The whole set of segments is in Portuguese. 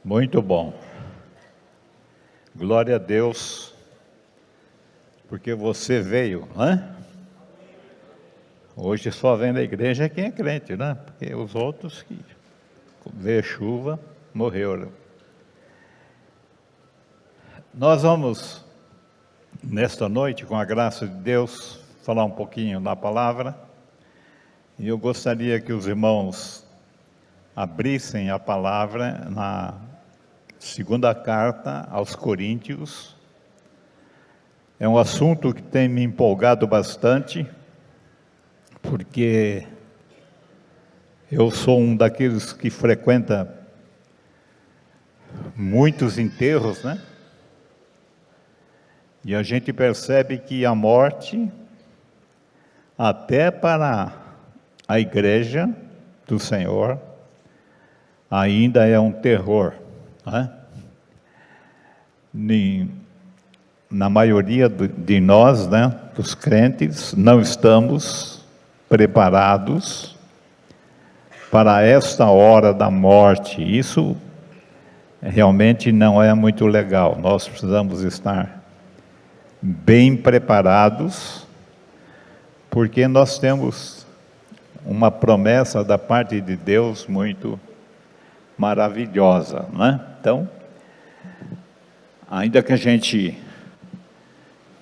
Muito bom. Glória a Deus, porque você veio, né? Hoje só vem na igreja quem é crente, né? Porque os outros que vê chuva, morreram. Nós vamos, nesta noite, com a graça de Deus, falar um pouquinho da palavra. E eu gostaria que os irmãos abrissem a palavra na segunda carta aos Coríntios. É um assunto que tem me empolgado bastante, porque eu sou um daqueles que frequenta muitos enterros, né? E a gente percebe que a morte, até para a igreja do Senhor, ainda é um terror, né? Na maioria de nós, né, dos crentes, não estamos preparados para esta hora da morte. Isso realmente não é muito legal. Nós precisamos estar bem preparados, porque nós temos uma promessa da parte de Deus muito maravilhosa, não é? Então, ainda que a gente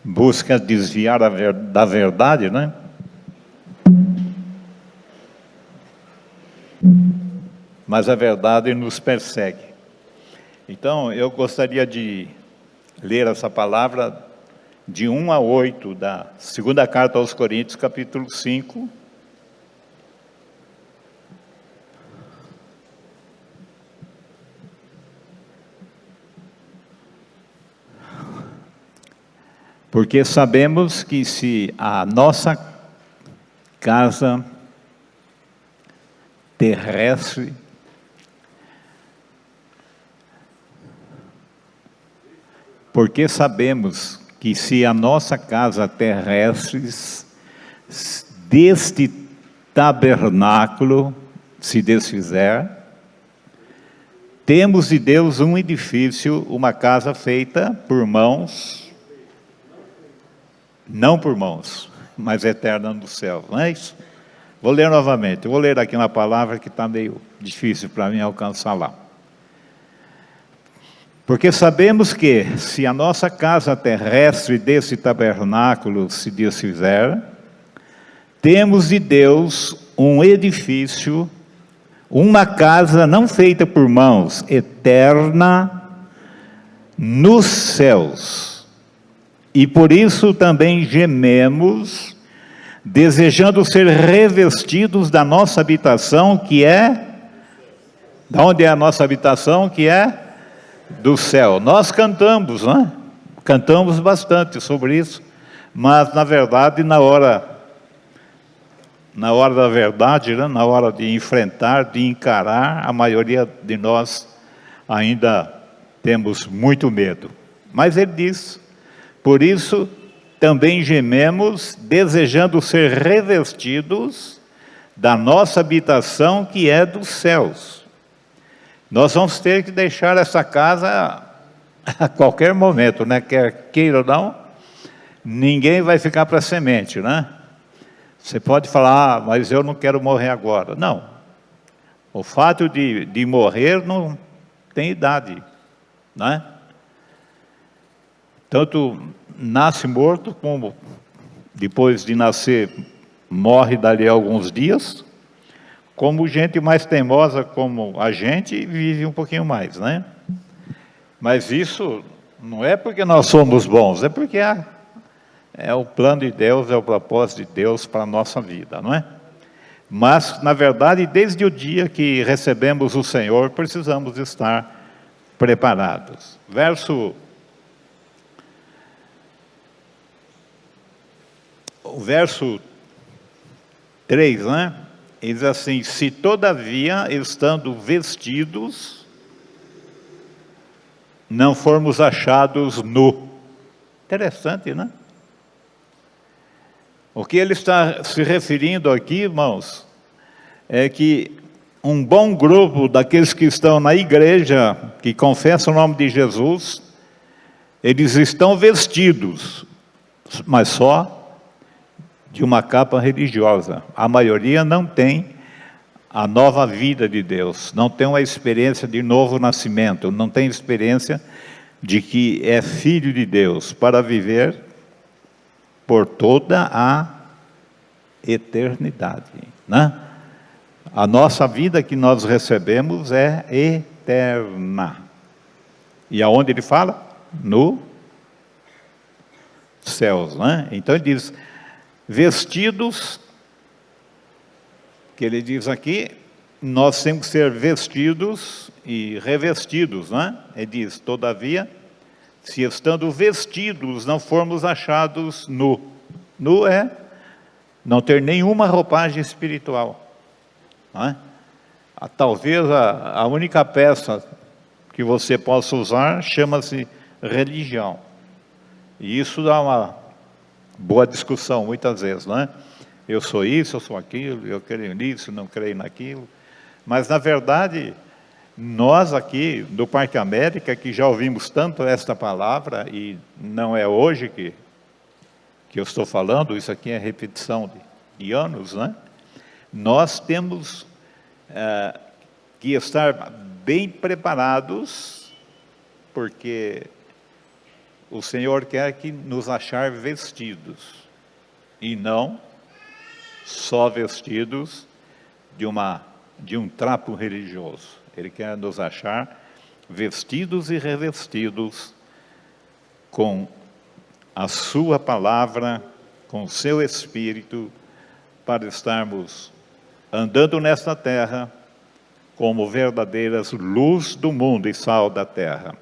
busca desviar da verdade, né? Mas a verdade nos persegue. Então, eu gostaria de ler essa palavra de 1 a 8 da segunda carta aos Coríntios, capítulo 5. Porque sabemos que se a nossa casa terrestre deste tabernáculo se desfizer, temos de Deus um edifício, uma casa feita por mãos, não por mãos, mas eterna no céu, não é isso? Vou ler novamente, vou ler aqui uma palavra que está meio difícil para mim alcançar lá. Porque sabemos que, se a nossa casa terrestre desse tabernáculo se desfizer, temos de Deus um edifício, uma casa não feita por mãos, eterna nos céus. E por isso também gememos, desejando ser revestidos da nossa habitação, que é... Da onde é a nossa habitação? Que é do céu. Nós cantamos, né? Cantamos bastante sobre isso, mas na verdade, na hora da verdade, né? Na hora de enfrentar, de encarar, a maioria de nós ainda temos muito medo. Mas ele diz: por isso também gememos, desejando ser revestidos da nossa habitação, que é dos céus. Nós vamos ter que deixar essa casa a qualquer momento, né? Quer queira ou não, ninguém vai ficar para semente, né? Você pode falar, mas eu não quero morrer agora. Não. O fato de morrer não tem idade, né? Tanto nasce morto, como depois de nascer morre dali a alguns dias, como gente mais teimosa como a gente vive um pouquinho mais, né? Mas isso não é porque nós somos bons, é porque é o plano de Deus, é o propósito de Deus para a nossa vida, não é? Mas, na verdade, desde o dia que recebemos o Senhor, precisamos estar preparados. O verso 3, né? Ele diz assim: se todavia, estando vestidos, não formos achados nu. Interessante, né? O que ele está se referindo aqui, irmãos, é que um bom grupo daqueles que estão na igreja, que confessam o nome de Jesus, eles estão vestidos, mas só de uma capa religiosa. A maioria não tem a nova vida de Deus, não tem uma experiência de novo nascimento, não tem experiência de que é filho de Deus para viver por toda a eternidade, né? A nossa vida que nós recebemos é eterna. E aonde ele fala? No céus, né? Então ele diz, vestidos, que ele diz aqui, nós temos que ser vestidos e revestidos, né? Ele diz, todavia, se estando vestidos não formos achados nu. Nu é não ter nenhuma roupagem espiritual. Não é? Talvez a única peça que você possa usar chama-se religião. E isso dá uma boa discussão muitas vezes, não é? Eu sou isso, eu sou aquilo, eu creio nisso, não creio naquilo. Mas na verdade, nós aqui do Parque América, que já ouvimos tanto esta palavra, e não é hoje que eu estou falando, isso aqui é repetição de anos, né? Nós temos que estar bem preparados, porque o Senhor quer que nos achar vestidos, e não só vestidos de um trapo religioso. Ele quer nos achar vestidos e revestidos com a sua palavra, com o seu Espírito, para estarmos andando nesta terra como verdadeiras luz do mundo e sal da terra.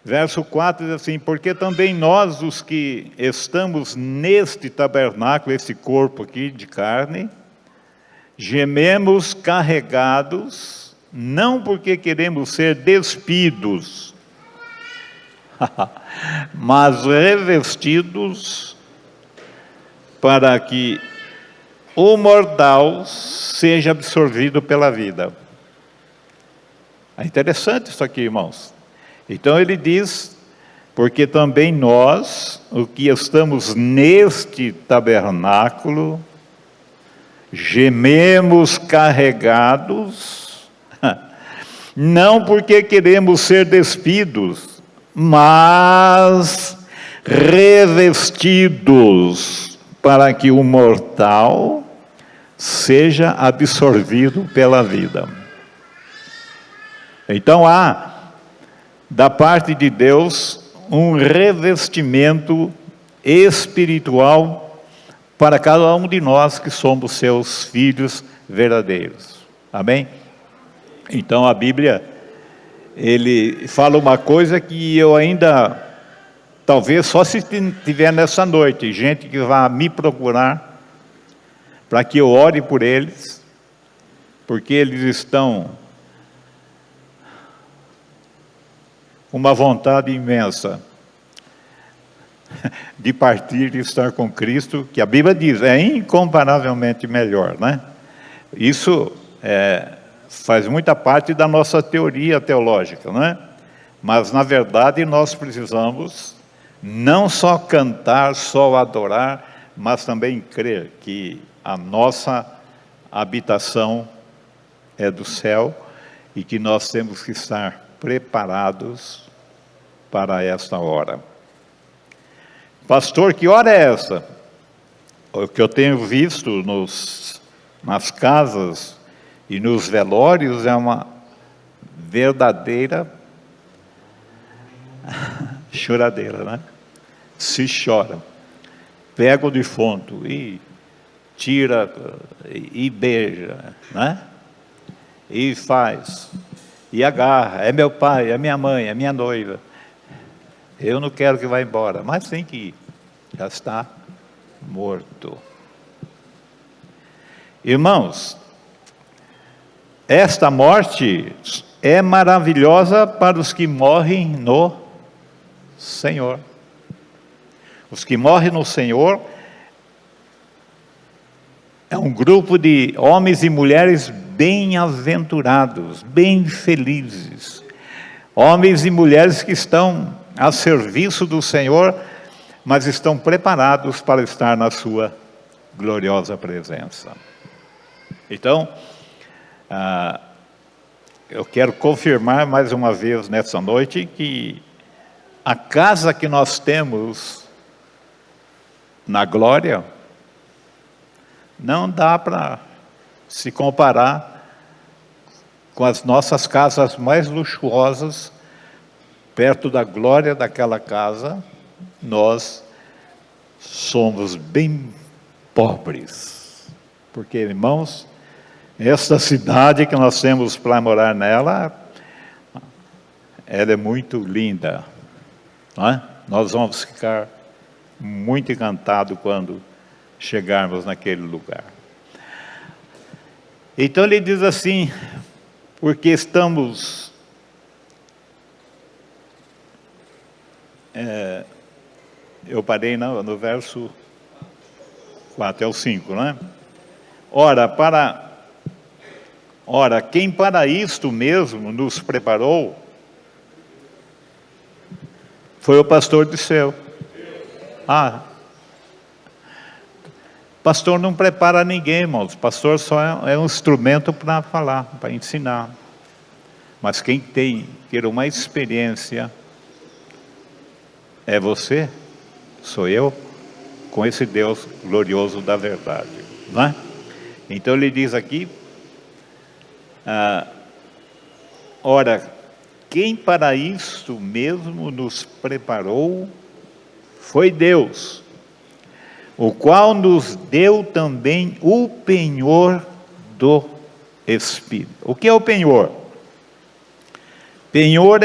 Verso 4 diz assim, porque também nós, os que estamos neste tabernáculo, esse corpo aqui de carne, gememos carregados, não porque queremos ser despidos, mas revestidos, para que o mortal seja absorvido pela vida. É interessante isso aqui, irmãos. Então ele diz, porque também nós, o que estamos neste tabernáculo, gememos carregados, não porque queremos ser despidos, mas revestidos, para que o mortal seja absorvido pela vida. Então há, da parte de Deus, um revestimento espiritual para cada um de nós que somos seus filhos verdadeiros. Amém? Então a Bíblia, ele fala uma coisa que eu ainda, talvez só se tiver nessa noite, gente que vai me procurar, para que eu ore por eles, porque eles estão com uma vontade imensa de partir e estar com Cristo, que a Bíblia diz, é incomparavelmente melhor, né? Isso faz muita parte da nossa teoria teológica, né? Mas na verdade nós precisamos não só cantar, só adorar, mas também crer que a nossa habitação é do céu e que nós temos que estar preparados para esta hora. Pastor, que hora é essa? O que eu tenho visto nas casas e nos velórios é uma verdadeira choradeira, né? Se chora, pega o defunto e tira e beija, né? E faz, e agarra, é meu pai, é minha mãe, é minha noiva. Eu não quero que vá embora, mas tem que ir, já está morto. Irmãos, esta morte é maravilhosa para os que morrem no Senhor. Os que morrem no Senhor é um grupo de homens e mulheres bem-aventurados, bem felizes, homens e mulheres que estão a serviço do Senhor, mas estão preparados para estar na sua gloriosa presença. Então, eu quero confirmar mais uma vez nessa noite que a casa que nós temos na glória não dá para se comparar com as nossas casas mais luxuosas. Perto da glória daquela casa, nós somos bem pobres. Porque, irmãos, esta cidade que nós temos para morar nela, ela é muito linda, não é? Nós vamos ficar muito encantados quando chegarmos naquele lugar. Então ele diz assim, porque estamos... eu parei no verso 4 ao 5, não é? Ora, quem para isto mesmo nos preparou foi o pastor Disseu. Pastor não prepara ninguém, irmãos. Pastor só é um instrumento para falar, para ensinar. Mas quem tem ter uma experiência é você, sou eu, com esse Deus glorioso da verdade, não é? Então ele diz aqui, ora, quem para isto mesmo nos preparou foi Deus, o qual nos deu também o penhor do Espírito. O que é o penhor? Penhor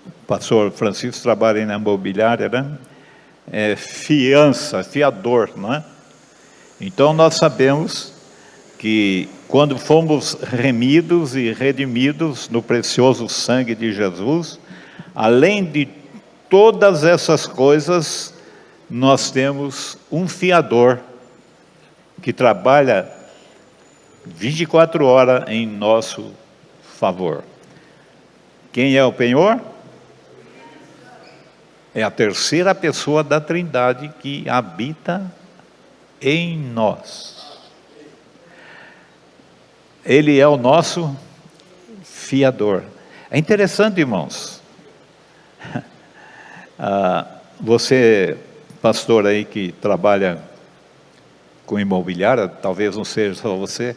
o pastor Francisco trabalha na imobiliária, né? É fiança, fiador, não é? Então nós sabemos que quando fomos remidos e redimidos no precioso sangue de Jesus, além de todas essas coisas, nós temos um fiador que trabalha 24 horas em nosso favor. Quem é o penhor? É a terceira pessoa da Trindade que habita em nós. Ele é o nosso fiador. É interessante, irmãos. Você, pastor aí que trabalha com imobiliária, talvez não seja só você,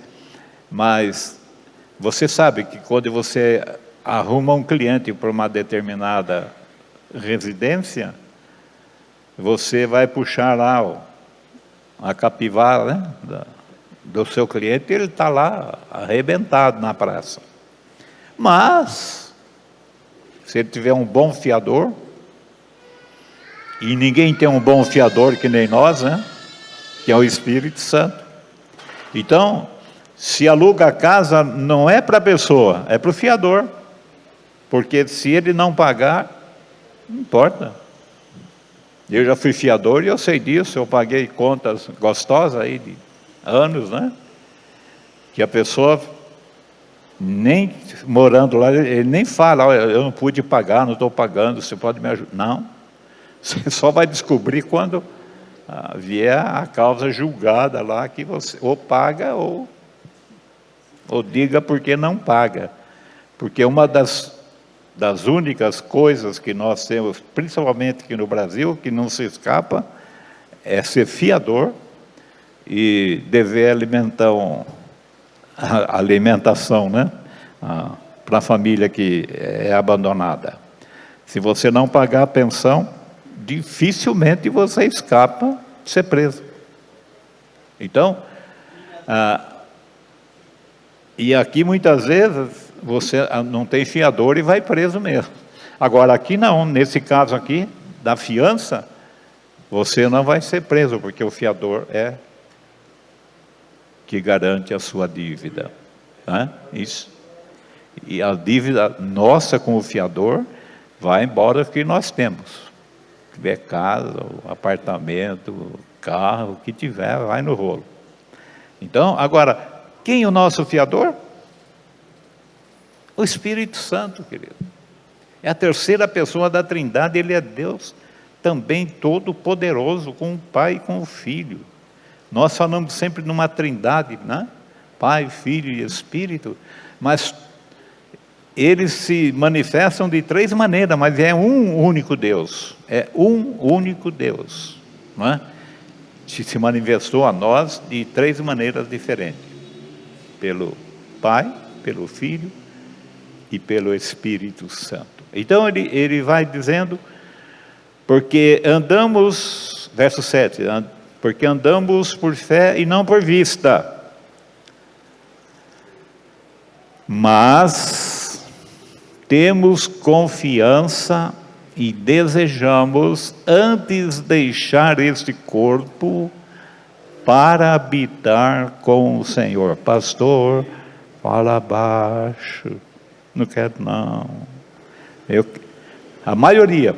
mas você sabe que quando você arruma um cliente para uma determinada residência, você vai puxar lá a capivara, né, do seu cliente, ele está lá arrebentado na praça. Mas, se ele tiver um bom fiador, e ninguém tem um bom fiador que nem nós, né, que é o Espírito Santo. Então, se aluga a casa, não é para a pessoa, é para o fiador. Porque se ele não pagar, não importa. Eu já fui fiador e eu sei disso, eu paguei contas gostosas aí de anos, né? Que a pessoa, nem morando lá, ele nem fala, olha, eu não pude pagar, não estou pagando, você pode me ajudar. Não, você só vai descobrir quando vier a causa julgada lá, que você ou paga ou diga porque não paga. Porque uma das únicas coisas que nós temos, principalmente aqui no Brasil, que não se escapa, é ser fiador e dever alimentação, né? Para a família que é abandonada. Se você não pagar a pensão, dificilmente você escapa de ser preso. Então, e aqui muitas vezes você não tem fiador e vai preso mesmo. Agora aqui não, nesse caso aqui, da fiança, você não vai ser preso, porque o fiador é que garante a sua dívida. Né? Isso. E a dívida nossa com o fiador vai embora que nós temos. Se tiver casa, apartamento, carro, o que tiver, vai no rolo. Então, agora, quem é o nosso fiador? O Espírito Santo, querido. É a terceira pessoa da Trindade, Ele é Deus também todo-poderoso, com o Pai e com o Filho. Nós falamos sempre numa Trindade, né? Pai, Filho e Espírito, mas eles se manifestam de três maneiras, mas é um único Deus. É um único Deus, não é? Se manifestou a nós de três maneiras diferentes: pelo Pai, pelo Filho e pelo Espírito Santo. Então ele vai dizendo, porque andamos, verso 7, porque andamos por fé e não por vista, mas temos confiança e desejamos antes deixar este corpo para habitar com o Senhor. Pastor, fala baixo, não quero não. A maioria,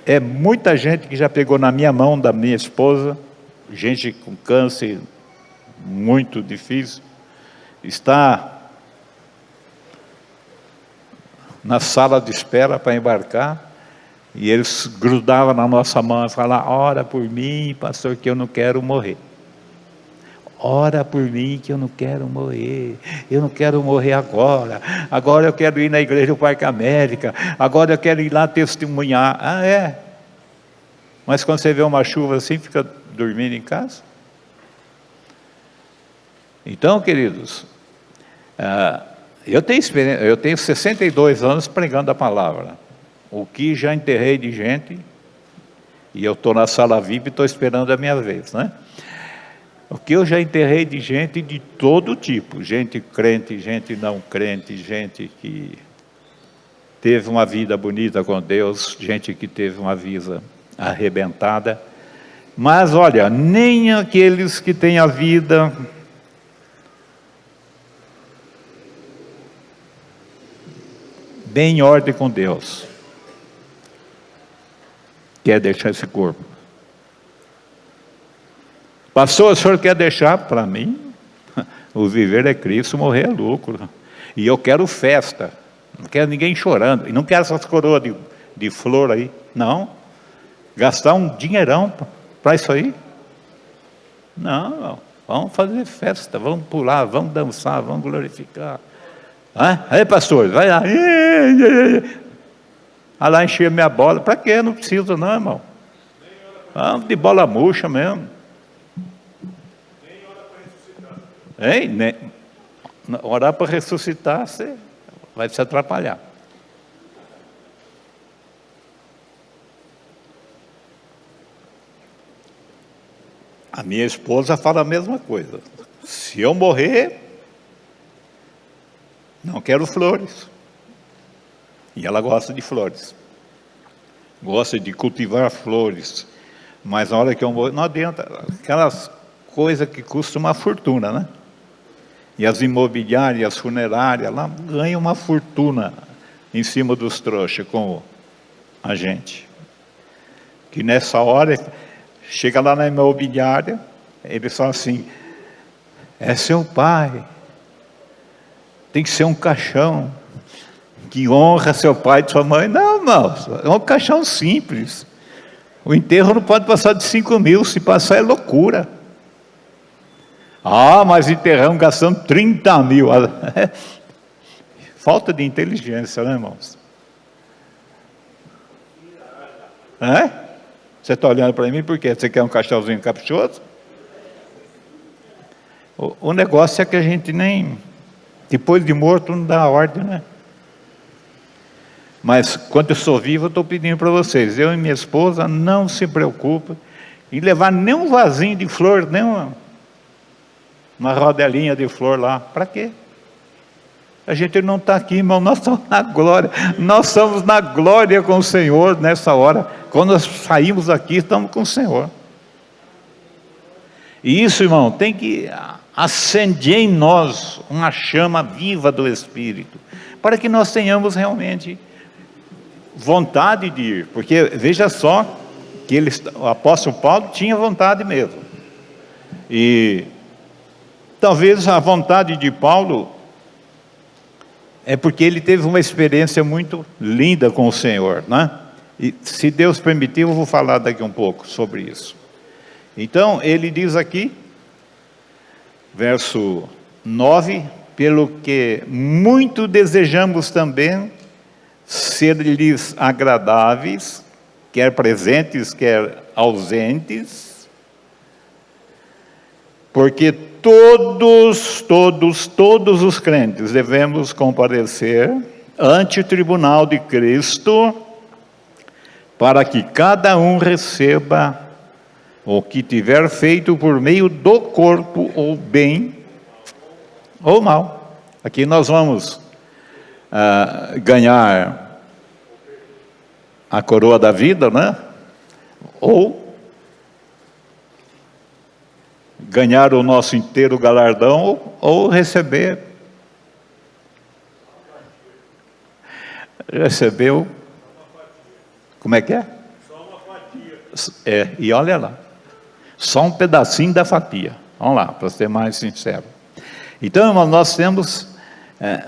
é muita gente que já pegou na minha mão, da minha esposa, gente com câncer muito difícil, está na sala de espera para embarcar, e eles grudavam na nossa mão e falavam: ora por mim, pastor, que eu não quero morrer. Ora por mim que eu não quero morrer. Eu não quero morrer agora. Agora eu quero ir na igreja do Parque América. Agora eu quero ir lá testemunhar. Ah, é? Mas quando você vê uma chuva assim, fica dormindo em casa? Então, queridos, eu tenho 62 anos pregando a palavra. O que já enterrei de gente, e eu estou na sala VIP e estou esperando a minha vez, né? O que eu já enterrei de gente de todo tipo, gente crente, gente não crente, gente que teve uma vida bonita com Deus, gente que teve uma vida arrebentada, mas olha, nem aqueles que têm a vida bem em ordem com Deus quer deixar esse corpo. Pastor, o senhor quer deixar? Para mim, o viver é Cristo, morrer é lucro. E eu quero festa, não quero ninguém chorando, e não quero essas coroas de flor aí, não. Gastar um dinheirão para isso aí? Não, vamos fazer festa, vamos pular, vamos dançar, vamos glorificar. Aí, pastor, vai lá. Vai lá encher minha bola. Para quê? Não precisa não, irmão. Vamos de bola murcha mesmo. Nem orar para ressuscitar, você vai se atrapalhar. A minha esposa fala a mesma coisa. Se eu morrer, não quero flores. E ela gosta de flores. Gosta de cultivar flores. Mas na hora que eu morrer, não adianta. Aquelas coisas que custam uma fortuna, né? E as imobiliárias, as funerárias, lá ganham uma fortuna em cima dos trouxas com a gente. Que nessa hora, chega lá na imobiliária, eles falam assim: é seu pai, tem que ser um caixão que honra seu pai e sua mãe. Não, irmão, é um caixão simples. O enterro não pode passar de 5 mil, se passar é loucura. Mas enterramos gastando 30 mil. Falta de inteligência, né, irmãos? Você está olhando para mim por quê? Você quer um caixãozinho caprichoso? O negócio é que a gente nem, depois de morto, não dá ordem, né? Mas, quando eu sou vivo, eu estou pedindo para vocês, eu e minha esposa, não se preocupem em levar nem um vasinho de flor, nem uma rodelinha de flor lá. Para quê? A gente não está aqui, irmão, nós estamos na glória. Nós estamos na glória com o Senhor nessa hora. Quando nós saímos aqui, estamos com o Senhor. E isso, irmão, tem que acender em nós uma chama viva do Espírito, para que nós tenhamos realmente vontade de ir. Porque veja só que o apóstolo Paulo tinha vontade mesmo. E Talvez a vontade de Paulo é porque ele teve uma experiência muito linda com o Senhor, né? E se Deus permitir, eu vou falar daqui um pouco sobre isso. Então, ele diz aqui, verso 9, pelo que muito desejamos também ser-lhes agradáveis, quer presentes, quer ausentes, porque todos os crentes devemos comparecer ante o tribunal de Cristo, para que cada um receba o que tiver feito por meio do corpo, ou bem ou mal. Aqui nós vamos ganhar a coroa da vida, né? Ou ganhar o nosso inteiro galardão, ou recebeu, como é que é? Só uma fatia. E olha lá, só um pedacinho da fatia. Vamos lá, para ser mais sincero. Então, irmão, nós temos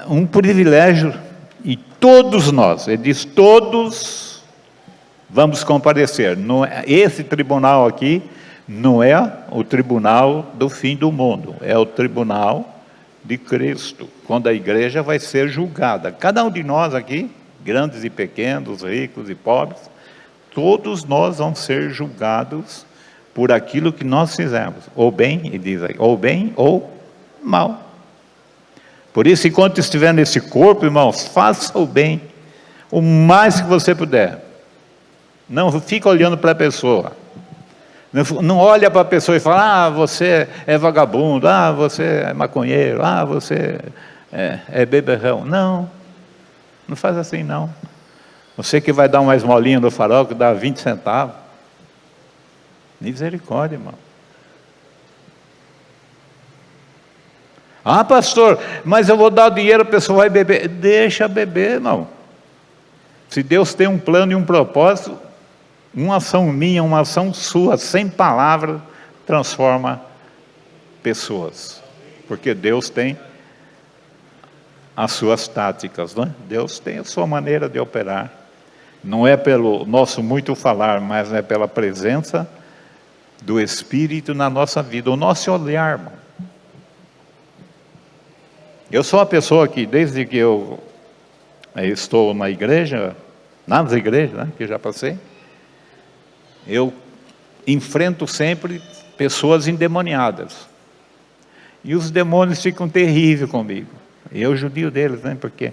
um privilégio, e todos nós, ele diz, todos vamos comparecer. Esse tribunal aqui não é o tribunal do fim do mundo, é o tribunal de Cristo, quando a igreja vai ser julgada. Cada um de nós aqui, grandes e pequenos, ricos e pobres, todos nós vamos ser julgados por aquilo que nós fizemos, ou bem, ele diz aí, ou bem ou mal. Por isso, enquanto estiver nesse corpo, irmãos, faça o bem, o mais que você puder. Não fica olhando para a pessoa. Não olha para a pessoa e fala, você é vagabundo, você é maconheiro, você é beberrão. Não faz assim não. Você que vai dar uma esmolinha no farol, que dá 20 centavos. Misericórdia, irmão. Pastor, mas eu vou dar o dinheiro, a pessoa vai beber. Deixa beber, irmão. Se Deus tem um plano e um propósito, uma ação minha, uma ação sua, sem palavras, transforma pessoas. Porque Deus tem as suas táticas, não é? Deus tem a sua maneira de operar. Não é pelo nosso muito falar, mas é pela presença do Espírito na nossa vida, o nosso olhar, irmão. Eu sou uma pessoa que, desde que eu estou na igreja, nas igrejas, né, que eu já passei, eu enfrento sempre pessoas endemoniadas. E os demônios ficam terríveis comigo. Eu judio deles, né, porque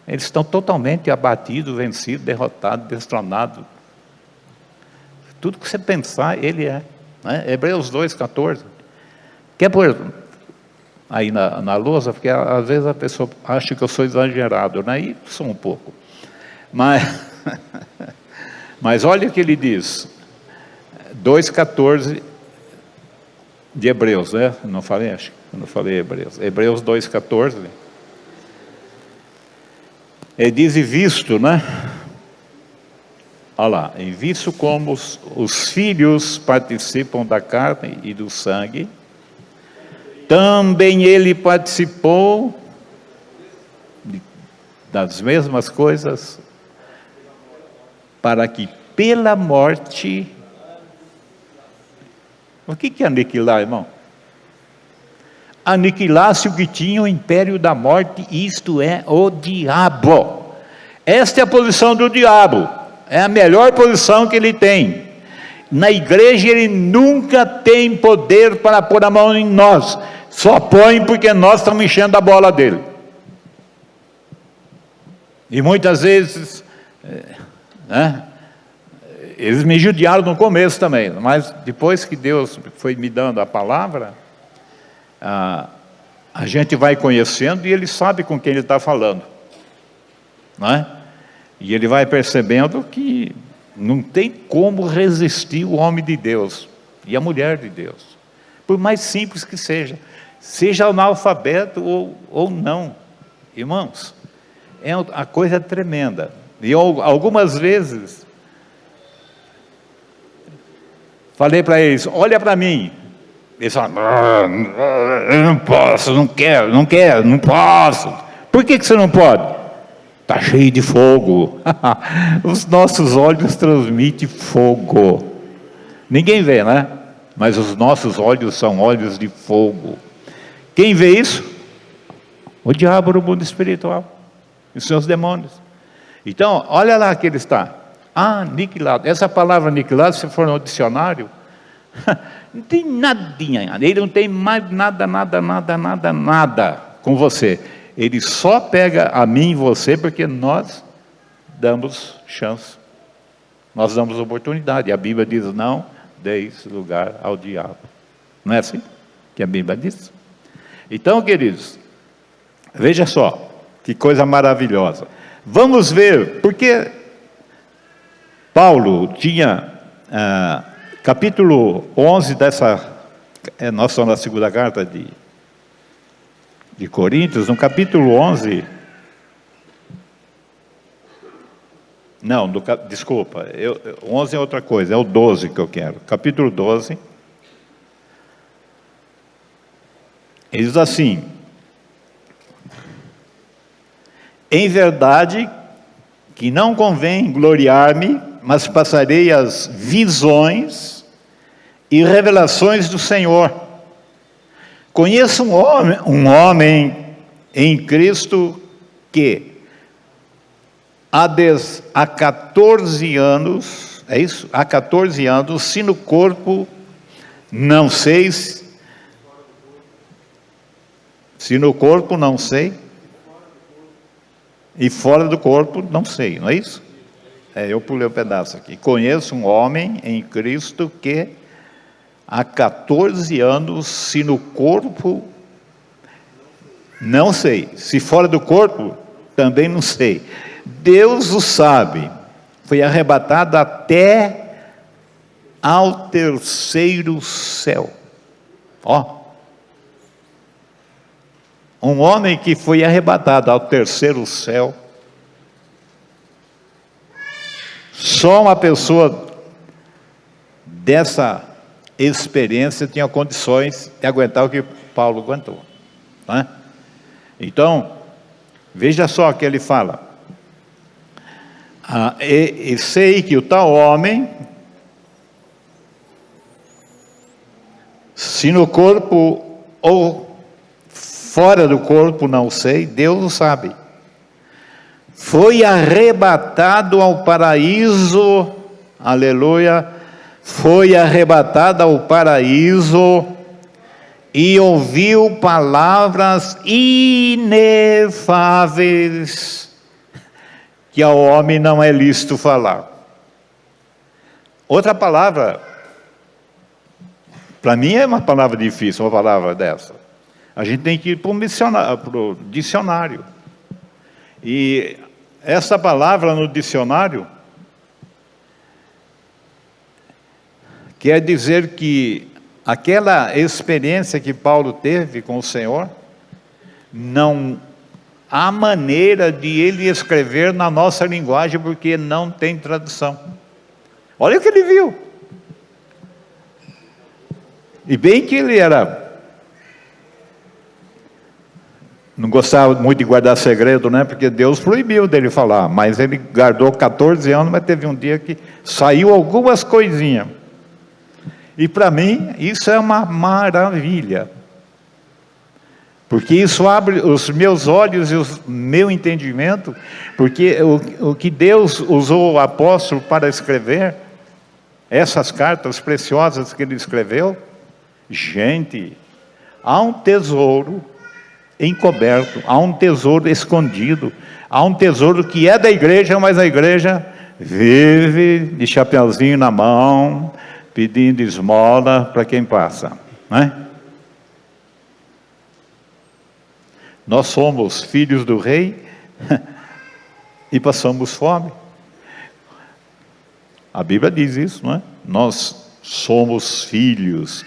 eles estão totalmente abatidos, vencidos, derrotados, destronados. Tudo que você pensar, ele é. Né? Hebreus 2,14. Quer pôr aí na lousa? Porque às vezes a pessoa acha que eu sou exagerado, né? E sou um pouco. Mas olha o que ele diz. 2,14 de Hebreus, né? Não falei, acho que eu não falei Hebreus. Hebreus 2,14. Ele diz, e visto, né? Olha lá, e visto como os filhos participam da carne e do sangue, também ele participou das mesmas coisas, para que pela morte... O que é aniquilar, irmão? Aniquilasse o que tinha o império da morte, isto é, o diabo. Esta é a posição do diabo, é a melhor posição que ele tem. Na igreja ele nunca tem poder para pôr a mão em nós, só põe porque nós estamos enchendo a bola dele. E muitas vezes, eles me judiaram no começo também, mas depois que Deus foi me dando a palavra, a gente vai conhecendo e ele sabe com quem ele está falando, não é? E ele vai percebendo que não tem como resistir o homem de Deus e a mulher de Deus, por mais simples que seja analfabeto ou não, irmãos, a coisa é tremenda. E eu, algumas vezes, falei para eles, olha para mim, Eles falam, eu não posso, não quero, não posso. Por que você não pode? Está cheio de fogo. Os nossos olhos transmitem fogo. Ninguém vê, né? Mas os nossos olhos são olhos de fogo. Quem vê isso? O diabo no mundo espiritual. E os seus demônios. Então, olha lá que ele está. Aniquilado. Essa palavra aniquilado, se for no dicionário, não tem nadinha. Ele não tem mais nada com você. Ele só pega a mim e você porque nós damos chance. Nós damos oportunidade. A Bíblia diz, não deis lugar ao diabo. Não é assim que a Bíblia diz? Então, queridos, veja só, que coisa maravilhosa. Vamos ver, porque Paulo tinha, capítulo 11 dessa, nós estamos na segunda carta de Coríntios, no capítulo 11, não, desculpa, 11 é outra coisa, é o 12 que eu quero, capítulo 12, ele diz assim, em verdade que não convém gloriar-me, mas passarei as visões e revelações do Senhor. Conheço um homem em Cristo que há 14 anos, é isso? Há 14 anos, se no corpo, não sei, se no corpo não sei, e fora do corpo não sei, não é isso? Eu pulei um pedaço aqui. Conheço um homem em Cristo que há 14 anos, se no corpo, não sei, se fora do corpo, também não sei. Deus o sabe, foi arrebatado até ao terceiro céu. Um homem que foi arrebatado ao terceiro céu, só uma pessoa dessa experiência tinha condições de aguentar o que Paulo aguentou, né? Então, veja só que ele fala, e sei que o tal homem, se no corpo ou fora do corpo, não sei, Deus o sabe, foi arrebatado ao paraíso, aleluia, foi arrebatado ao paraíso, e ouviu palavras inefáveis, que ao homem não é lícito falar. Outra palavra, para mim é uma palavra difícil, uma palavra dessa. A gente tem que ir para o dicionário. E essa palavra no dicionário quer dizer que aquela experiência que Paulo teve com o Senhor, não há maneira de ele escrever na nossa linguagem, porque não tem tradução. Olha o que ele viu. E bem que ele não gostava muito de guardar segredo, né? Porque Deus proibiu dele falar, mas ele guardou 14 anos, mas teve um dia que saiu algumas coisinhas. E para mim, isso é uma maravilha. Porque isso abre os meus olhos e o meu entendimento, porque o que Deus usou o apóstolo para escrever, essas cartas preciosas que ele escreveu, gente, há um tesouro encoberto, há um tesouro escondido, há um tesouro que é da igreja, mas a igreja vive de chapeuzinho na mão, pedindo esmola para quem passa, né? Nós somos filhos do rei e passamos fome. A Bíblia diz isso, não é? Nós somos filhos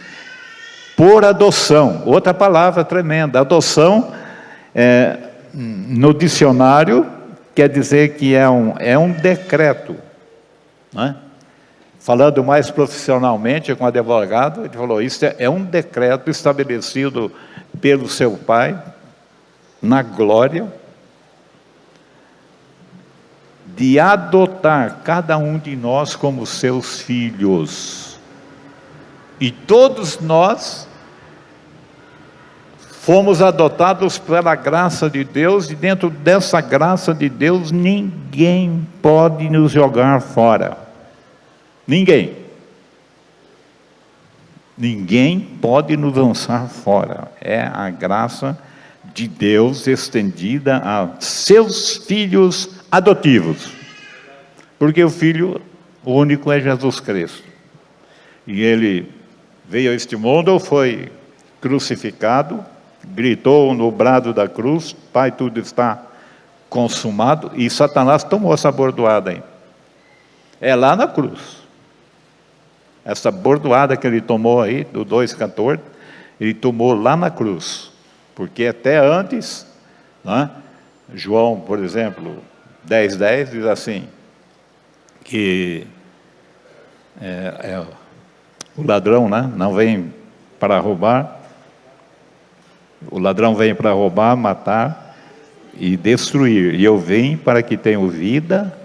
por adoção. Outra palavra tremenda. Adoção, no dicionário, quer dizer que é um decreto, não é? falando mais profissionalmente com o advogado, ele falou, isso é um decreto estabelecido pelo seu Pai, na glória, de adotar cada um de nós como seus filhos. E todos nós fomos adotados pela graça de Deus, e dentro dessa graça de Deus, ninguém pode nos jogar fora. Ninguém. Ninguém pode nos lançar fora. É a graça de Deus estendida a seus filhos adotivos. Porque o Filho único é Jesus Cristo. E Ele veio a este mundo, foi crucificado, gritou no brado da cruz, Pai, tudo está consumado, e Satanás tomou essa bordoada aí. É lá na cruz. Essa bordoada que ele tomou aí, do 2,14, ele tomou lá na cruz. Porque até antes, né, João, por exemplo, 10,10 diz assim, que o ladrão, né, não vem para roubar, o ladrão vem para roubar, matar e destruir, e eu venho para que tenham vida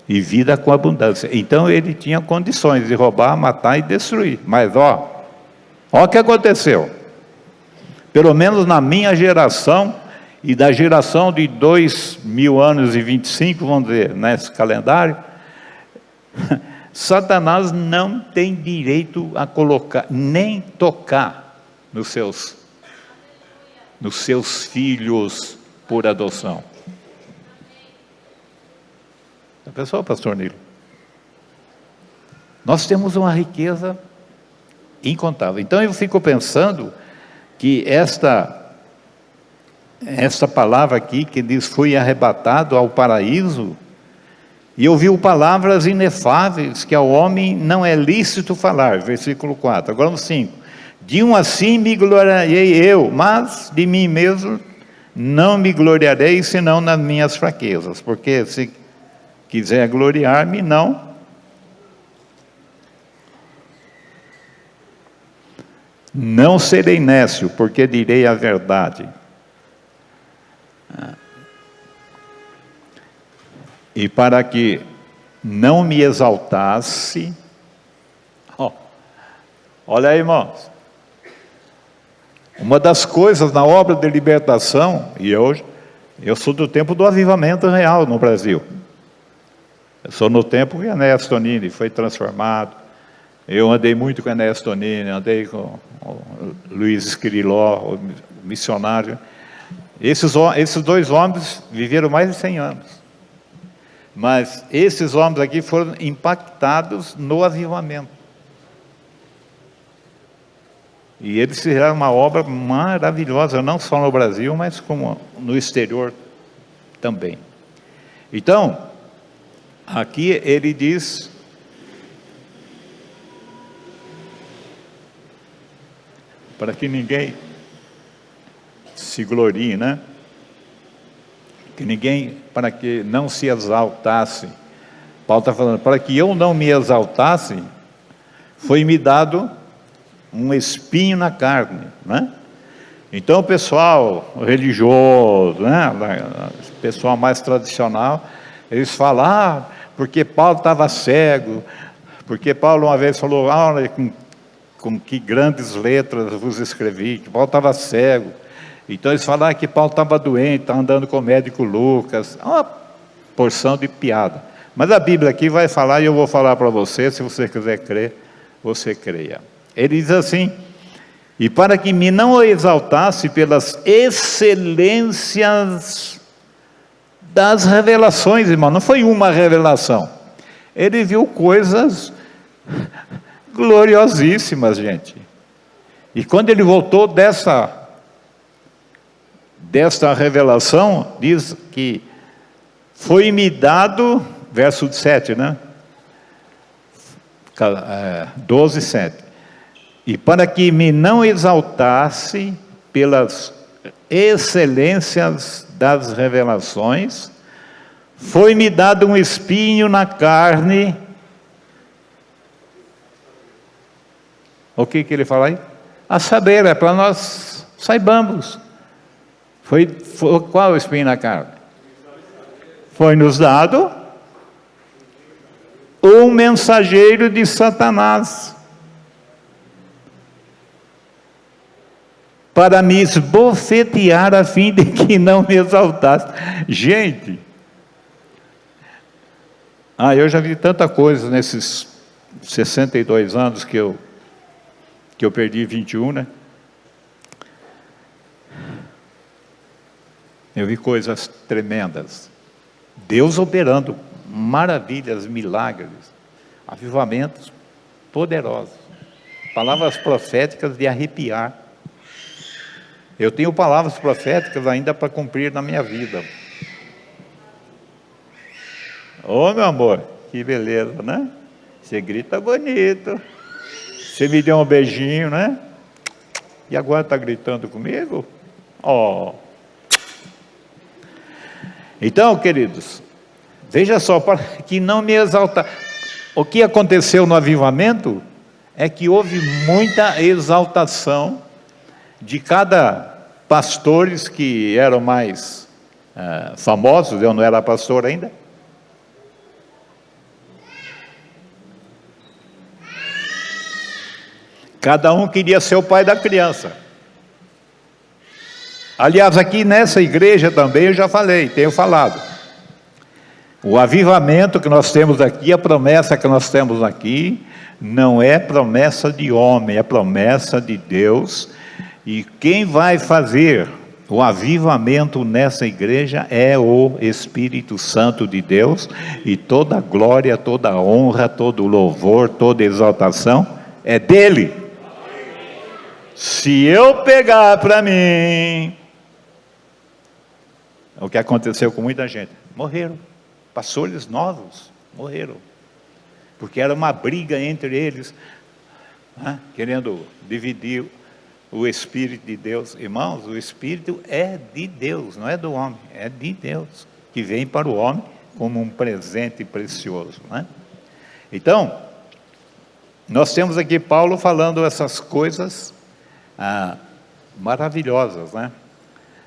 e vida com abundância. Então ele tinha condições de roubar, matar e destruir, mas ó o que aconteceu, pelo menos na minha geração, e da geração de 2000 anos e 25, vamos dizer, nesse calendário, Satanás não tem direito a colocar, nem tocar nos seus filhos por adoção. Já pensou, pastor Nilo? Nós temos uma riqueza incontável. Então eu fico pensando que esta palavra aqui, que diz, fui arrebatado ao paraíso, e ouviu palavras inefáveis, que ao homem não é lícito falar, versículo 4, agora no 5, de um assim me gloriarei eu, mas de mim mesmo não me gloriarei, senão nas minhas fraquezas, porque se quiser gloriar-me, não serei nécio, porque direi a verdade. E para que não me exaltasse, olha aí, irmãos, uma das coisas na obra de libertação, e hoje, eu sou do tempo do avivamento real no Brasil, eu sou no tempo que Enéas Tonini foi transformado, eu andei muito com Enéas Tonini, andei com o Luiz Esquiriló, o missionário. Esses dois homens viveram mais de 100 anos. Mas esses homens aqui foram impactados no avivamento. E eles fizeram uma obra maravilhosa, não só no Brasil, mas como no exterior também. Então, aqui ele diz, para que ninguém se glorie, né? Que ninguém, para que não se exaltasse. Paulo está falando, para que eu não me exaltasse, foi-me dado um espinho na carne, né? Então o pessoal religioso, né? O pessoal mais tradicional, eles falam, porque Paulo estava cego, porque Paulo uma vez falou, com que grandes letras vos escrevi, que Paulo estava cego. Então eles falaram que Paulo estava doente, estava andando com o médico Lucas, uma porção de piada. Mas a Bíblia aqui vai falar, e eu vou falar para você, se você quiser crer, você creia. Ele diz assim, e para que me não exaltasse pelas excelências das revelações, irmão, não foi uma revelação, ele viu coisas gloriosíssimas, gente. E quando ele voltou desta revelação, diz que foi-me dado, verso 7, né? 12, 7. E para que me não exaltasse pelas excelências das revelações, foi-me dado um espinho na carne, O que ele fala aí? A saber, é para nós saibamos. Foi qual o espinho na carne? Foi nos dado um mensageiro de Satanás para me esbofetear a fim de que não me exaltasse. Gente, eu já vi tanta coisa nesses 62 anos que eu perdi 21, né? Eu vi coisas tremendas. Deus operando maravilhas, milagres, avivamentos poderosos. Palavras proféticas de arrepiar. Eu tenho palavras proféticas ainda para cumprir na minha vida. Ô, meu amor, que beleza, né? Você grita bonito. Você me deu um beijinho, né? E agora está gritando comigo? Ó. Então, queridos, veja só, para que não me exaltar. O que aconteceu no avivamento é que houve muita exaltação de cada pastores que eram mais famosos. Eu não era pastor ainda. Cada um queria ser o pai da criança. Aliás, aqui nessa igreja também eu já falei, tenho falado. O avivamento que nós temos aqui, a promessa que nós temos aqui, não é promessa de homem, é promessa de Deus. E quem vai fazer o avivamento nessa igreja é o Espírito Santo de Deus. E toda glória, toda honra, todo louvor, toda exaltação é dele. Se eu pegar para mim, o que aconteceu com muita gente, morreram, pastores novos, morreram, porque era uma briga entre eles, querendo dividir o Espírito de Deus. Irmãos, o Espírito é de Deus, não é do homem, é de Deus, que vem para o homem como um presente precioso, né? Então, nós temos aqui Paulo falando essas coisas maravilhosas, né?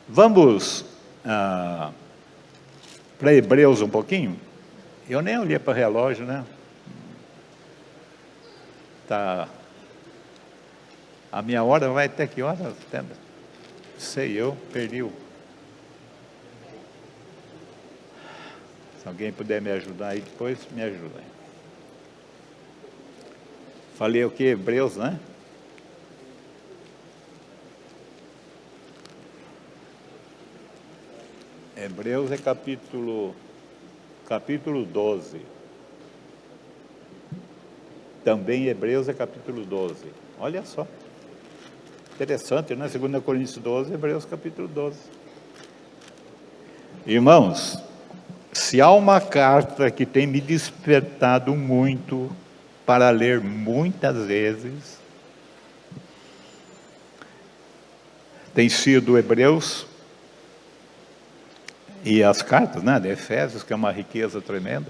Vamos para Hebreus um pouquinho. Eu nem olhei para o relógio, né? Tá. A minha hora vai até que hora? Sei eu, perdi o... Se alguém puder me ajudar aí depois, me ajuda aí. Falei o que? Hebreus, né? Hebreus é capítulo 12. Também Hebreus é capítulo 12. Olha só. Interessante, né? 2 Coríntios 12, Hebreus capítulo 12. Irmãos, se há uma carta que tem me despertado muito para ler muitas vezes, tem sido Hebreus e as cartas, né, de Efésios, que é uma riqueza tremenda.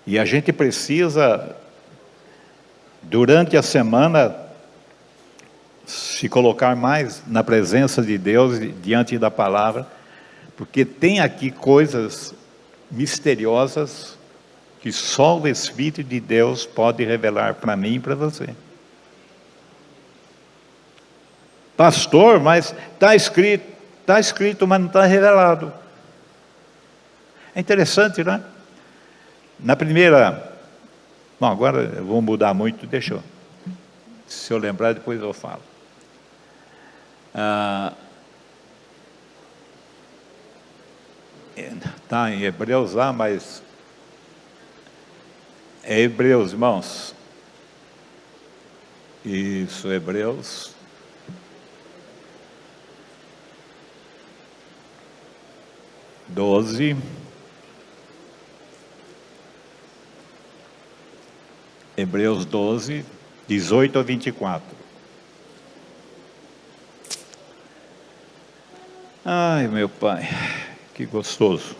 E a gente precisa, durante a semana, se colocar mais na presença de Deus, diante da palavra, porque tem aqui coisas misteriosas que só o Espírito de Deus pode revelar para mim e para você. Pastor, mas está escrito, mas não está revelado. É interessante, né? Na primeira... Bom, agora eu vou mudar muito, deixa eu... Se eu lembrar, depois eu falo. Está em Hebreus lá, mas... É Hebreus, irmãos. Isso, Hebreus... 12, Hebreus 12, 18 a 24. Ai, meu Pai, que gostoso.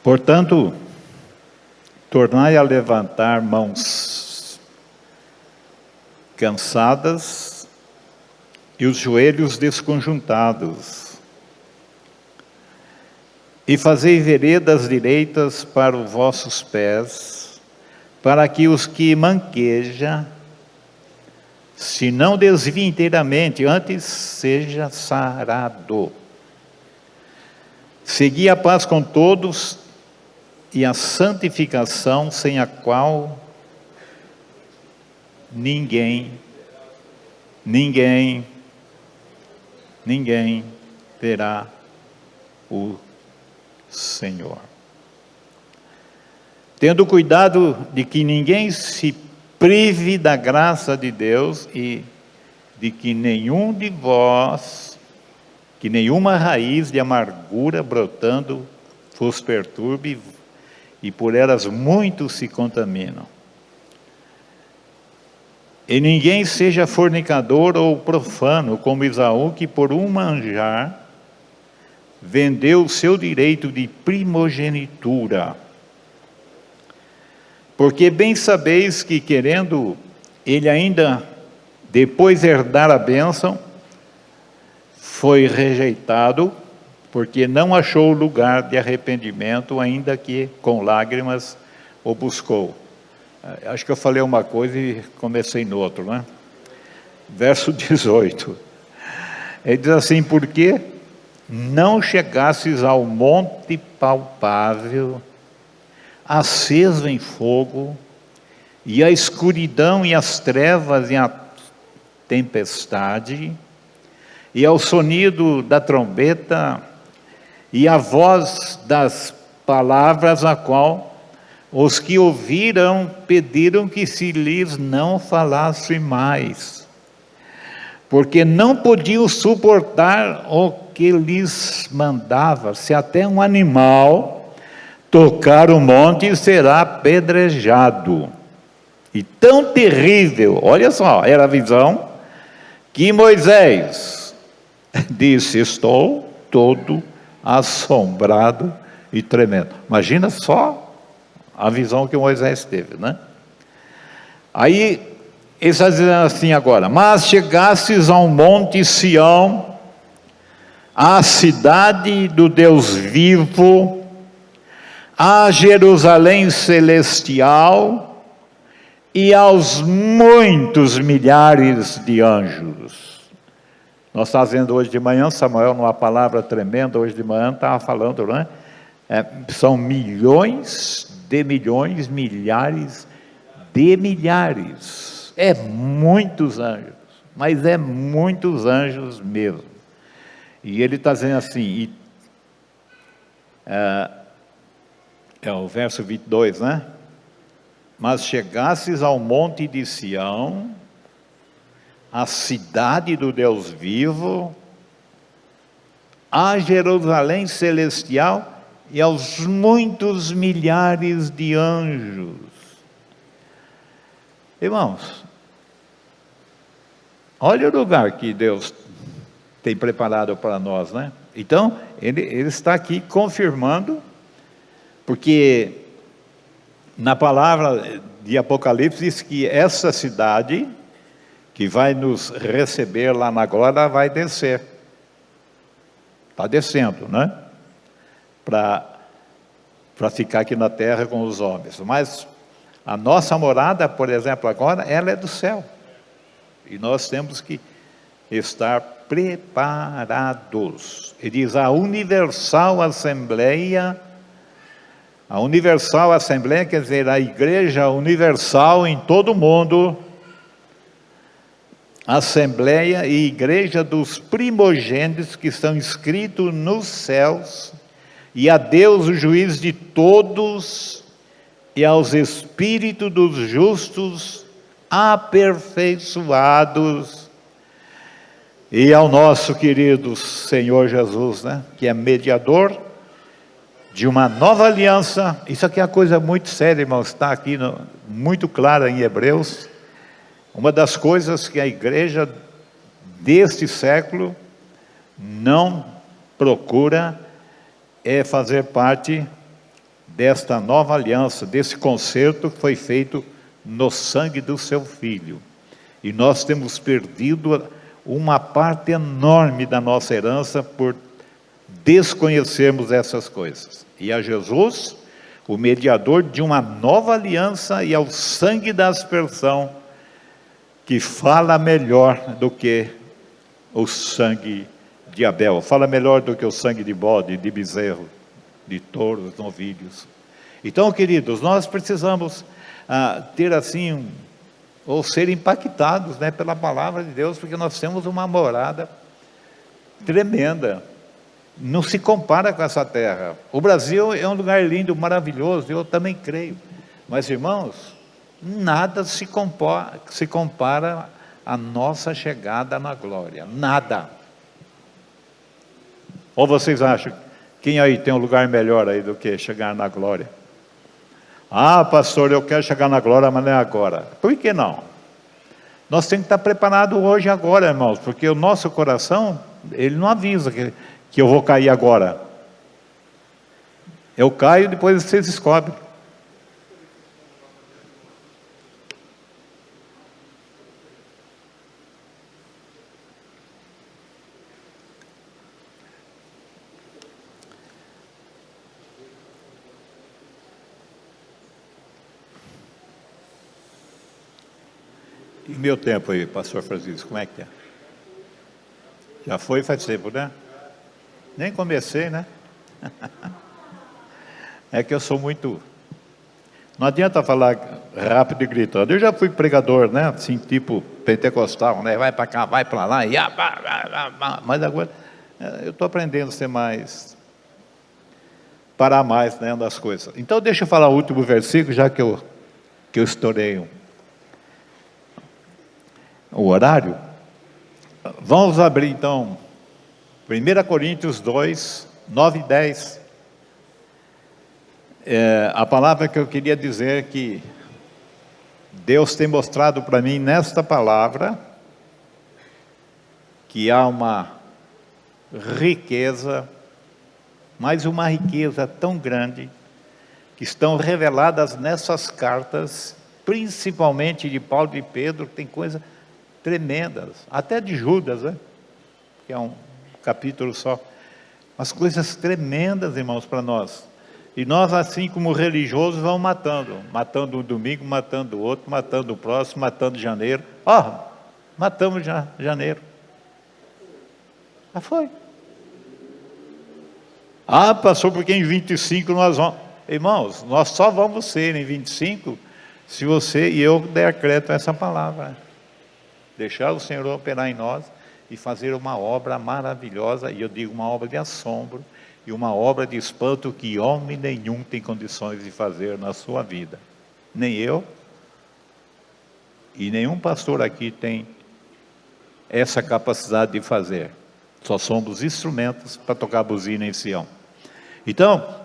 Portanto, tornai a levantar mãos cansadas e os joelhos desconjuntados, e fazei veredas direitas para os vossos pés, para que os que manqueja, se não desvie inteiramente, antes seja sarado. Segui a paz com todos e a santificação, sem a qual ninguém verá o Senhor. Tendo cuidado de que ninguém se prive da graça de Deus e de que nenhum de vós, que nenhuma raiz de amargura brotando vos perturbe, e por elas muitos se contaminam. E ninguém seja fornicador ou profano, como Esaú, que por um manjar vendeu o seu direito de primogenitura. Porque bem sabeis que, querendo ele ainda depois herdar a bênção, foi rejeitado, porque não achou lugar de arrependimento, ainda que com lágrimas o buscou. Acho que eu falei uma coisa e comecei no outro, né? Verso 18. Ele diz assim: porque não chegasses ao monte palpável, aceso em fogo, e a escuridão e as trevas e a tempestade, e ao sonido da trombeta, e a voz das palavras, a qual os que ouviram pediram que se lhes não falasse mais, porque não podiam suportar o que lhes mandava. Se até um animal tocar o monte, será apedrejado. E tão terrível, olha só, era a visão, que Moisés disse: estou todo assombrado e tremendo. Imagina só a visão que Moisés teve, né? Aí, ele está dizendo assim agora: mas chegasses ao monte Sião, à cidade do Deus vivo, a Jerusalém celestial e aos muitos milhares de anjos. Nós estávamos vendo hoje de manhã, Samuel, numa palavra tremenda, hoje de manhã estava falando, né? São milhões de milhões, milhares de milhares. É muitos anjos, mas é muitos anjos mesmo. E ele está dizendo assim, é o verso 22, né? Mas chegasses ao monte de Sião, a cidade do Deus vivo, a Jerusalém celestial e aos muitos milhares de anjos. Irmãos, olha o lugar que Deus tem preparado para nós, né? Então, ele está aqui confirmando, porque na palavra de Apocalipse diz que essa cidade que vai nos receber lá na glória vai descer. Está descendo, né? Para ficar aqui na terra com os homens. Mas a nossa morada, por exemplo, agora, ela é do céu. E nós temos que estar preparados. Ele diz: a Universal Assembleia quer dizer a Igreja Universal em todo o mundo, Assembleia e Igreja dos primogênitos que estão inscritos nos céus, e a Deus o juiz de todos, e aos espíritos dos justos aperfeiçoados, e ao nosso querido Senhor Jesus, né, que é mediador de uma nova aliança. Isso aqui é uma coisa muito séria, irmãos, está aqui muito clara em Hebreus. Uma das coisas que a igreja deste século não procura é fazer parte desta nova aliança, desse concerto que foi feito no sangue do seu Filho. E nós temos perdido uma parte enorme da nossa herança por desconhecermos essas coisas. E a Jesus, o mediador de uma nova aliança, e ao sangue da aspersão, que fala melhor do que o sangue de Abel, fala melhor do que o sangue de bode, de bezerro, de touros, novilhos. Então, queridos, nós precisamos ter assim, ou ser impactados, né, pela palavra de Deus, porque nós temos uma morada tremenda, não se compara com essa terra. O Brasil é um lugar lindo, maravilhoso, eu também creio, mas irmãos, nada se compara à nossa chegada na glória, nada. Ou vocês acham, quem aí tem um lugar melhor aí do que chegar na glória? Ah, pastor, eu quero chegar na glória, mas não é agora. Por que não? Nós temos que estar preparados hoje e agora, irmãos, porque o nosso coração, ele não avisa que eu vou cair agora. Eu caio, depois vocês descobrem. E meu tempo aí, pastor Francisco, como é que é? Já foi faz tempo, né? Nem comecei, né? É que eu sou muito... Não adianta falar rápido e gritando. Eu já fui pregador, né? Assim, tipo pentecostal, né? Vai para cá, vai para lá, mas agora eu estou aprendendo a ser mais... parar mais, né, das coisas. Então deixa eu falar o último versículo, já que eu estourei o horário. Vamos abrir então 1 Coríntios 2, 9 e 10. A palavra que eu queria dizer que Deus tem mostrado para mim nesta palavra, que há uma riqueza, mas uma riqueza tão grande, que estão reveladas nessas cartas, principalmente de Paulo e de Pedro, que tem coisa tremendas, até de Judas, né? Que é um capítulo só, as coisas tremendas, irmãos, para nós, e nós assim como religiosos vamos matando um domingo, matando o outro, matando o próximo, matando janeiro, matamos já janeiro, já foi, passou porque em 25 nós vamos, irmãos, nós só vamos ser em 25, se você e eu der crédito a essa palavra, deixar o Senhor operar em nós e fazer uma obra maravilhosa, e eu digo uma obra de assombro, e uma obra de espanto que homem nenhum tem condições de fazer na sua vida, nem eu, e nenhum pastor aqui tem essa capacidade de fazer, só somos instrumentos para tocar buzina em Sião. Então,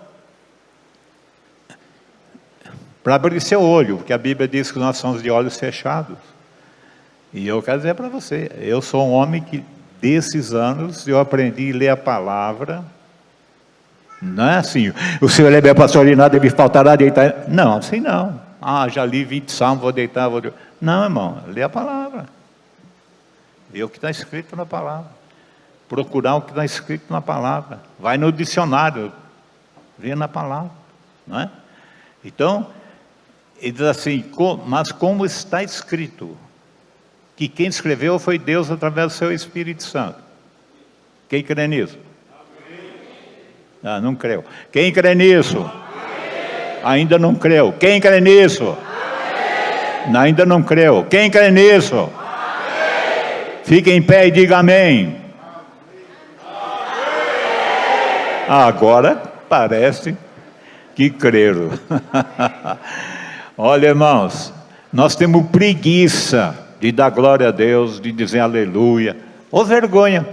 para abrir seu olho, porque a Bíblia diz que nós somos de olhos fechados, e eu quero dizer para você, eu sou um homem que, desses anos, eu aprendi a ler a palavra, não é assim, o Senhor é meu pastor e nada me faltará deitar, não, assim não, já li 20 salmos, vou deitar, não, irmão, lê a palavra, lê o que está escrito na palavra, procurar o que está escrito na palavra, vai no dicionário, vê na palavra, não é? Então, ele diz assim, mas como está escrito, que quem escreveu foi Deus através do seu Espírito Santo. Quem crê nisso? Não creu. Quem crê nisso? Ainda não creu. Quem crê nisso? Ainda não creu. Quem crê nisso? Fique em pé e diga amém. Agora parece que creram. Olha, irmãos, nós temos preguiça de dar glória a Deus, de dizer aleluia, ou vergonha,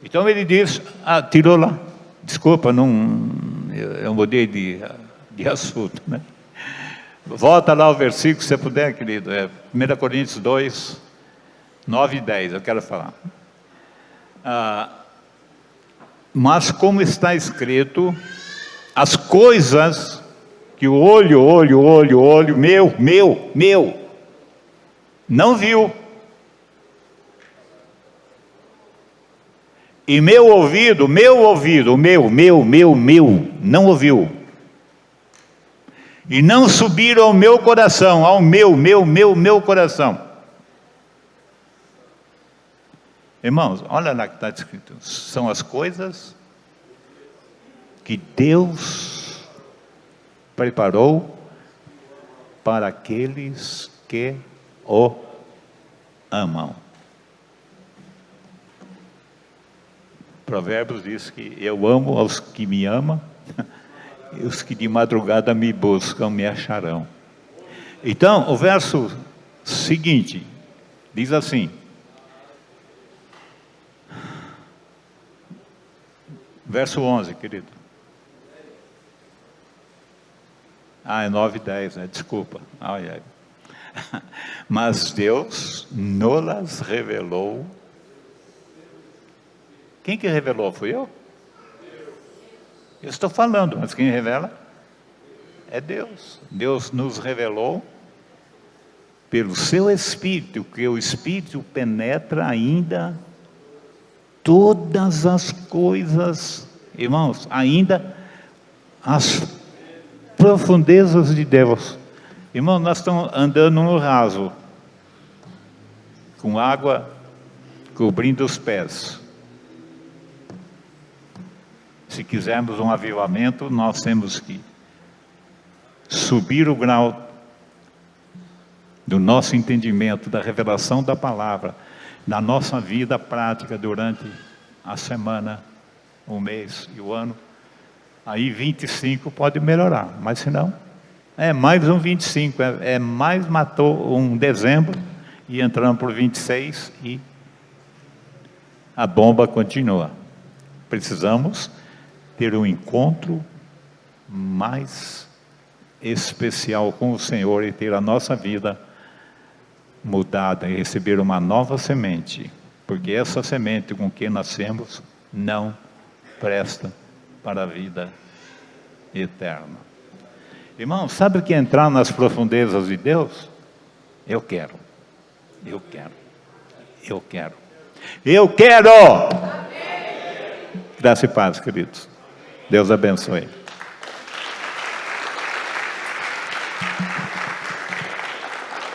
então ele diz, tirou lá, desculpa, eu mudei de assunto, né? Volta lá o versículo, se você puder, querido, 1 Coríntios 2, 9 e 10, eu quero falar, Mas como está escrito, as coisas que o olho, meu, não viu. E meu ouvido, não ouviu. E não subiram ao meu coração, ao meu coração. Irmãos, olha lá que está escrito. São as coisas que Deus preparou para aqueles que o amam. Provérbios diz que eu amo aos que me amam, e os que de madrugada me buscam me acharão. Então, o verso seguinte diz assim, verso 11, querido. É 9 e 10, né? Desculpa. Ai. Mas Deus nos revelou. Quem que revelou? Fui eu? Eu estou falando, mas quem revela? É Deus. Deus nos revelou pelo seu Espírito, que o Espírito penetra ainda todas as coisas, irmãos, ainda as profundezas de Deus. Irmãos, nós estamos andando no raso, com água cobrindo os pés. Se quisermos um avivamento, nós temos que subir o grau do nosso entendimento, da revelação da palavra, na nossa vida prática durante a semana, o mês e o ano. Aí 25 pode melhorar, mas se não, é mais um 25, mais matou um dezembro e entramos por 26 e a bomba continua. Precisamos ter um encontro mais especial com o Senhor e ter a nossa vida mudada e receber uma nova semente, porque essa semente com que nascemos não presta para a vida eterna. Irmão, sabe o que é entrar nas profundezas de Deus? Eu quero. Graça e paz, queridos. Deus abençoe.